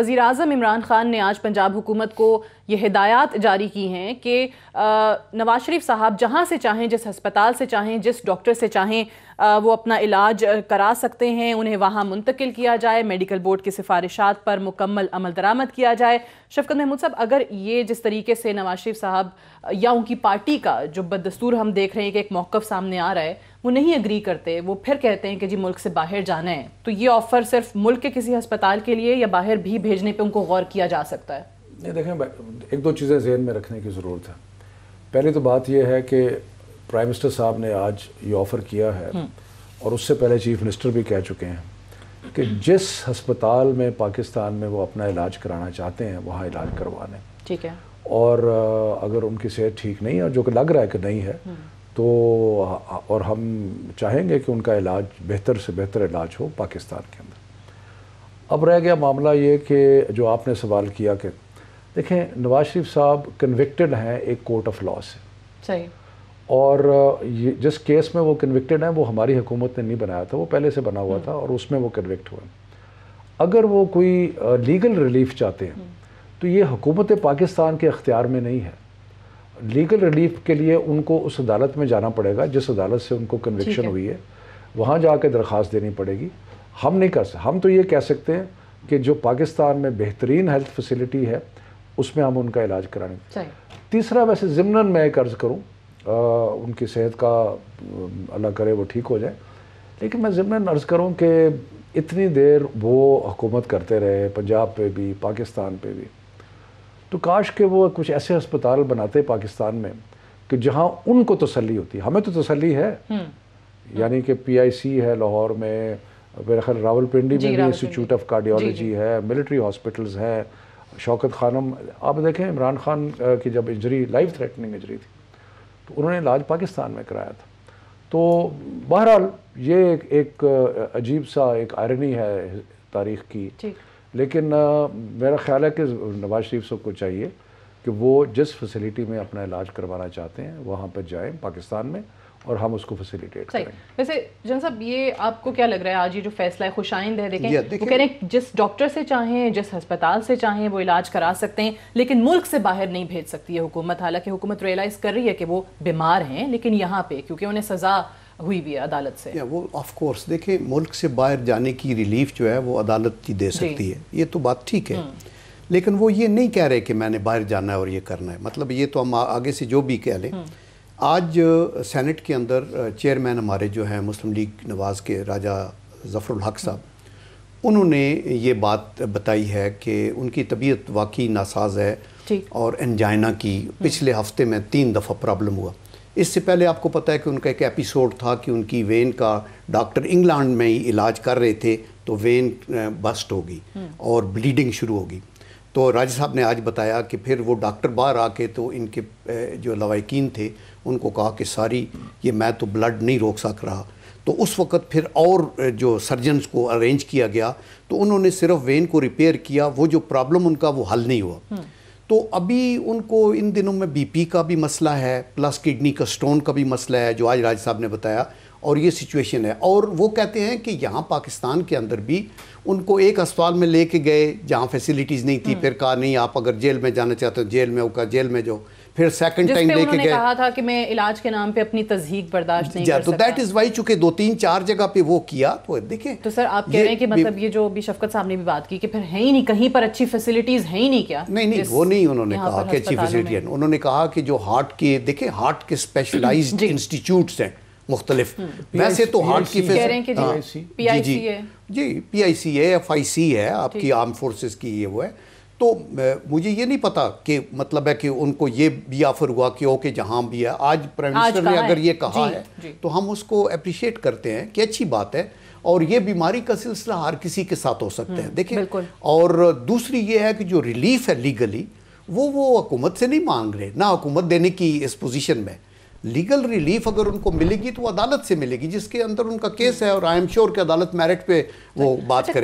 وزیراعظم عمران خان نے آج پنجاب حکومت کو یہ ہدایات جاری کی ہیں کہ نواز شریف صاحب جہاں سے چاہیں، جس ہسپتال سے چاہیں، جس ڈاکٹر سے چاہیں وہ اپنا علاج کرا سکتے ہیں، انہیں وہاں منتقل کیا جائے، میڈیکل بورڈ کی سفارشات پر مکمل عمل درآمد کیا جائے۔ شفقت محمود صاحب، اگر یہ جس طریقے سے نواز شریف صاحب یا ان کی پارٹی کا جو بددستور ہم دیکھ رہے ہیں کہ ایک موقف سامنے آ رہا ہے، وہ نہیں اگری کرتے، وہ پھر کہتے ہیں کہ جی ملک سے باہر جانا ہے، تو یہ آفر صرف ملک کے کسی ہسپتال کے لیے یا باہر بھی بھیجنے پہ ان کو غور کیا جا سکتا ہے؟ نہیں، دیکھیں ایک دو چیزیں ذہن میں رکھنے کی ضرورت ہے۔ پہلی تو بات یہ ہے کہ پرائم منسٹر صاحب نے آج یہ آفر کیا ہے اور اس سے پہلے چیف منسٹر بھی کہہ چکے ہیں کہ جس ہسپتال میں پاکستان میں وہ اپنا علاج کرانا چاہتے ہیں وہاں علاج کروا لیں۔ ٹھیک ہے۔ اور اگر ان کی صحت ٹھیک نہیں ہے، اور جو کہ لگ رہا ہے کہ نہیں ہے، تو اور ہم چاہیں گے کہ ان کا علاج بہتر سے بہتر علاج ہو پاکستان کے اندر۔ اب رہ گیا معاملہ یہ کہ جو آپ نے سوال کیا کہ دیکھیں نواز شریف صاحب کنوکٹڈ ہیں ایک کورٹ آف لاء سے، صحیح، اور جس کیس میں وہ کنوکٹڈ ہیں وہ ہماری حکومت نے نہیں بنایا تھا، وہ پہلے سے بنا ہوا تھا اور اس میں وہ کنوکٹ ہوئے۔ اگر وہ کوئی لیگل ریلیف چاہتے ہیں تو یہ حکومت پاکستان کے اختیار میں نہیں ہے۔ لیگل ریلیف کے لیے ان کو اس عدالت میں جانا پڑے گا جس عدالت سے ان کو کنوکشن ہوئی ہے، وہاں جا کے درخواست دینی پڑے گی۔ ہم نہیں کر سکتے، ہم تو یہ کہہ سکتے ہیں کہ جو پاکستان میں بہترین ہیلتھ فیسلٹی ہے اس میں ہم ان کا علاج کرانے۔ تیسرا، ویسے ضمناً میں ایک عرض کروں، ان کی صحت کا اللہ کرے وہ ٹھیک ہو جائے، لیکن میں ضمناً عرض کروں کہ اتنی دیر وہ حکومت کرتے رہے پنجاب پہ بھی پاکستان پہ بھی، تو کاش کہ وہ کچھ ایسے ہسپتال بناتے پاکستان میں کہ جہاں ان کو تسلی ہوتی۔ ہمیں تو تسلی ہے، یعنی کہ پی آئی سی ہے لاہور میں، میرے خیال راول پنڈی میں بھی انسٹیٹیوٹ آف کارڈیالوجی ہے، ملٹری ہاسپٹلز ہیں، شوکت خانم۔ آپ دیکھیں عمران خان کی جب انجری، لائف تھریٹننگ انجری تھی، تو انہوں نے علاج پاکستان میں کرایا تھا۔ تو بہرحال یہ ایک عجیب سا ایک آئرنی ہے تاریخ کی، لیکن میرا خیال ہے کہ نواز شریف صاحب کو چاہیے کہ وہ جس فیسلٹی میں اپنا علاج کروانا چاہتے ہیں وہاں پہ جائیں پاکستان میں، اور ہم اس کو فیسیلیٹیٹ کریں۔ ویسے جن صاحب، یہ آپ کو کیا لگ رہا ہے آج یہ جو فیصلہ ہے خوش آئند ہے؟ دیکھیں وہ کہہ رہے ہیں جس ڈاکٹر سے چاہیں، جس ہسپتال سے چاہیں وہ علاج کرا سکتے ہیں، لیکن ملک سے باہر نہیں بھیج سکتی ہے حکومت۔ حالانکہ حکومت ریئلائز کر رہی ہے کہ وہ بیمار ہیں، لیکن یہاں پہ کیونکہ انہیں سزا ہوئی بھی ہے عدالت سے۔ وہ آف کورس دیکھیں ملک سے باہر جانے کی ریلیف جو ہے وہ عدالت کی دے سکتی ہے، یہ تو بات ٹھیک ہے، لیکن وہ یہ نہیں کہہ رہے کہ میں نے باہر جانا ہے اور یہ کرنا ہے۔ مطلب یہ تو ہم آگے سے جو بھی کہہ لیں، آج سینٹ کے اندر چیئرمین ہمارے جو ہیں مسلم لیگ نواز کے راجہ ظفر الحق صاحب، انہوں نے یہ بات بتائی ہے کہ ان کی طبیعت واقعی ناساز ہے اور انجائنا کی پچھلے ہفتے میں 3 دفعہ پرابلم ہوا۔ اس سے پہلے آپ کو پتہ ہے کہ ان کا ایک ایپیسوڈ تھا کہ ان کی وین کا ڈاکٹر انگلینڈ میں ہی علاج کر رہے تھے تو وین بسٹ ہوگی اور بلیڈنگ شروع ہوگی۔ تو راجہ صاحب نے آج بتایا کہ پھر وہ ڈاکٹر باہر آ کے تو ان کے جو لواحقین تھے ان کو کہا کہ ساری یہ میں تو بلڈ نہیں روک سک رہا، تو اس وقت پھر اور جو سرجنز کو ارینج کیا گیا تو انہوں نے صرف وین کو ریپیئر کیا، وہ جو پرابلم ان کا وہ حل نہیں ہوا۔ تو ابھی ان کو ان دنوں میں بی پی کا بھی مسئلہ ہے، پلس کڈنی کا سٹون کا بھی مسئلہ ہے جو آج راج صاحب نے بتایا، اور یہ سچویشن ہے۔ اور وہ کہتے ہیں کہ یہاں پاکستان کے اندر بھی ان کو ایک اسپتال میں لے کے گئے جہاں فیسیلیٹیز نہیں تھی، پھر کہا نہیں آپ اگر جیل میں جانا چاہتے ہو جیل میں ہوگا، جیل میں جو پھر سیکنڈ ٹائم لے کے گئے، کہا تھا کہ میں علاج کے نام پہ اپنی تضحیق برداشت نہیں کر سکتا۔ تو دیٹ از وائی چونکہ 2-3-4 جگہ پہ وہ کیا، تو دیکھیں تو سر آپ کہہ رہے ہیں کہ مطلب یہ جو بھی شفقت صاحب نے بھی بات کی کہ پھر ہے ہی نہیں کہیں پر اچھی فیسیلیٹیز ہے ہی نہیں کیا؟ نہیں وہ نہیں انہوں نے کہا کہ اچھی فیسیلیٹی ہے، انہوں نے کہا کہ جو ہارٹ کے دیکھیں ہارٹ کے اسپیشلائزڈ انسٹیٹیوٹس ہیں مختلف، ویسے تو ہارٹ کی پی آئی سی ہے، جی پی آئی سی ہے، ایف آئی سی ہے آپ کی آرم فورسز کی، یہ وہ ہے۔ تو مجھے یہ نہیں پتا کہ مطلب ہے کہ ان کو یہ بھی آفر ہوا کہ اوکے جہاں بھی ہے، آج پرائم منسٹر نے اگر یہ کہا ہے تو ہم اس کو اپریشیٹ کرتے ہیں کہ اچھی بات ہے، اور یہ بیماری کا سلسلہ ہر کسی کے ساتھ ہو سکتا ہے دیکھیں۔ اور دوسری یہ ہے کہ جو ریلیف ہے لیگلی وہ حکومت سے نہیں مانگ رہے، نہ حکومت دینے کی اس پوزیشن میں۔ لیگل ریلیف اگر ان کو ملے گی تو عدالت سے ملے گی جس کے اندر ان کا کیس ہے، اور آئی ایم شیور کہ عدالت میرٹ پہ وہ بات کرے گی۔